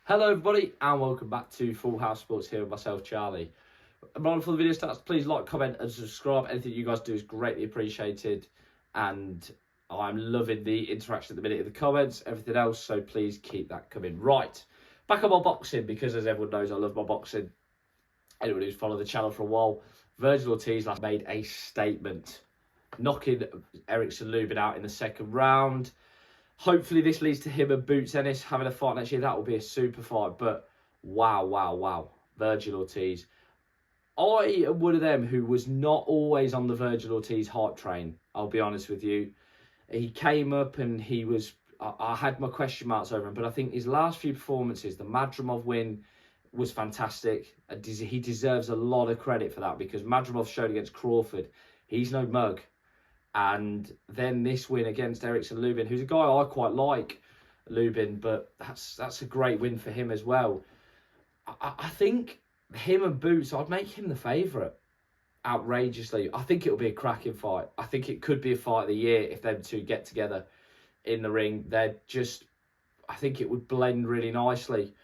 Hello everybody and welcome back to Full House Sports here with myself, Charlie. Right before the video starts, please like, comment and subscribe. Anything you guys do is greatly appreciated and I'm loving the interaction at the minute in the comments, everything else, so please keep that coming. Right, back on my boxing, because as everyone knows I love my boxing. Anyone who's followed the channel for a while, Virgil Ortiz last made a statement, knocking Erickson Lubin out in the second round. Hopefully this leads to him and Boots Ennis having a fight next year. That will be a super fight. But wow. Virgil Ortiz. I am one of them who was not always on the Virgil Ortiz hype train. I'll be honest with you. He came up and he was... I had my question marks over him. But I think his last few performances, the Madrimov win was fantastic. He deserves a lot of credit for that because Madrimov showed against Crawford. He's no mug. And then this win against Erickson Lubin, who's a guy I quite like, Lubin, but that's a great win for him as well. I think him and Boots, I'd make him the favourite, outrageously. I think it'll be a cracking fight. I think it could be a fight of the year if them two get together in the ring. They're just, I think it would blend really nicely.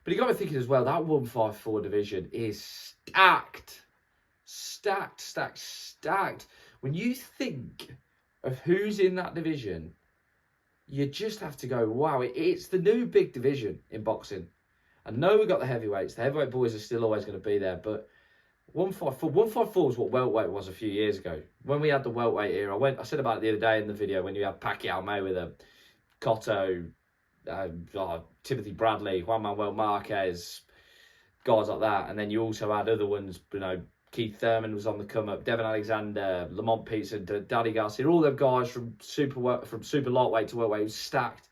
But you got me thinking as well, that 154 division is stacked. Stacked. When you think of who's in that division, you just have to go, wow, it's the new big division in boxing. I know we've got the heavyweights. The heavyweight boys are still always going to be there, but 154 is what welterweight was a few years ago. When we had the welterweight era, I said about it the other day in the video, when you had Pacquiao, Mayweather, Cotto, Timothy Bradley, Juan Manuel Marquez, guys like that. And then you also had other ones, you know, Keith Thurman was on the come up, Devin Alexander, Lamont Peterson, Daddy Garcia, all them guys from super lightweight to welterweight was stacked.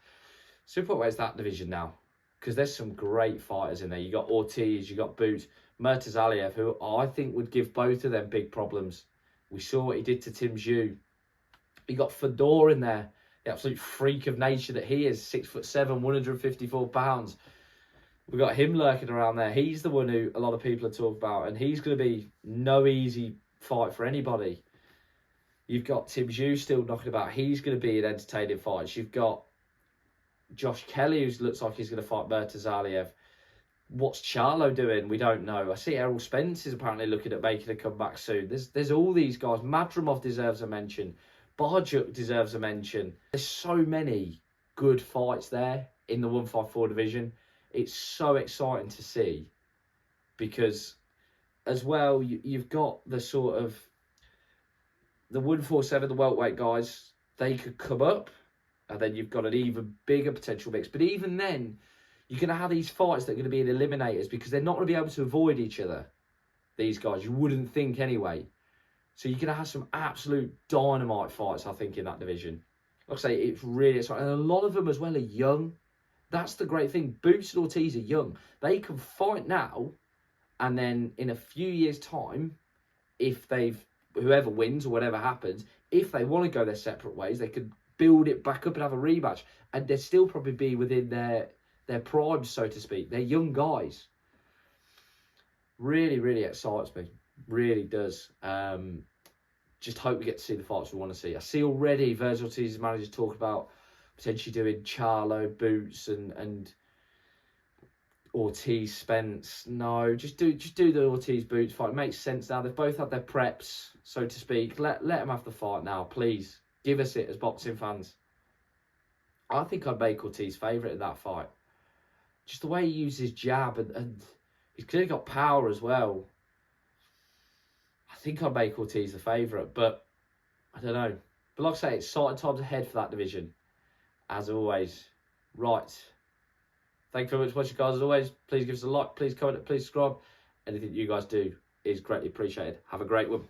Super welterweight's that division now because there's some great fighters in there. You got Ortiz, you got Boots, Murtazaliev, who I think would give both of them big problems. We saw what he did to Tim Zhu. You got Fedor in there, the absolute freak of nature that he is, 6'7", 154 pounds. We've got him lurking around there. He's the one who a lot of people are talking about. And he's going to be no easy fight for anybody. You've got Tim Zhu still knocking about. He's going to be an entertaining fight. You've got Josh Kelly, who looks like he's going to fight Murtazaliev. What's Charlo doing? We don't know. I see Errol Spence is apparently looking at making a comeback soon. There's all these guys. Madrimov deserves a mention. Barjuk deserves a mention. There's so many good fights there in the 154 division. It's so exciting to see because as well, you've got the sort of the 147, the welterweight guys, they could come up and then you've got an even bigger potential mix. But even then, you're going to have these fights that are going to be in eliminators because they're not going to be able to avoid each other, these guys. You wouldn't think anyway. So you're going to have some absolute dynamite fights, I think, in that division. Like I say, it's really exciting. And a lot of them as well are young. That's the great thing. Boots and Ortiz are young. They can fight now, and then in a few years' time, if whoever wins or whatever happens, if they want to go their separate ways, they could build it back up and have a rematch, and they'd still probably be within their prime, so to speak. They're young guys. Really excites me. Really does. Just hope we get to see the fights we want to see. I see already Virgil Ortiz's manager talk about potentially doing Charlo, Boots and Ortiz, Spence. No, just do the Ortiz Boots fight. It makes sense now. They've both had their preps, so to speak. Let them have the fight now, please. Give us it as boxing fans. I think I'd make Ortiz favourite in that fight. Just the way he uses jab and he's clearly got power as well. I think I'd make Ortiz the favourite, but I don't know. But like I say, it's exciting times ahead for that division. As always. Right. Thank you very much for watching, guys. As always, please give us a like, please comment, please subscribe. Anything you guys do is greatly appreciated. Have a great one.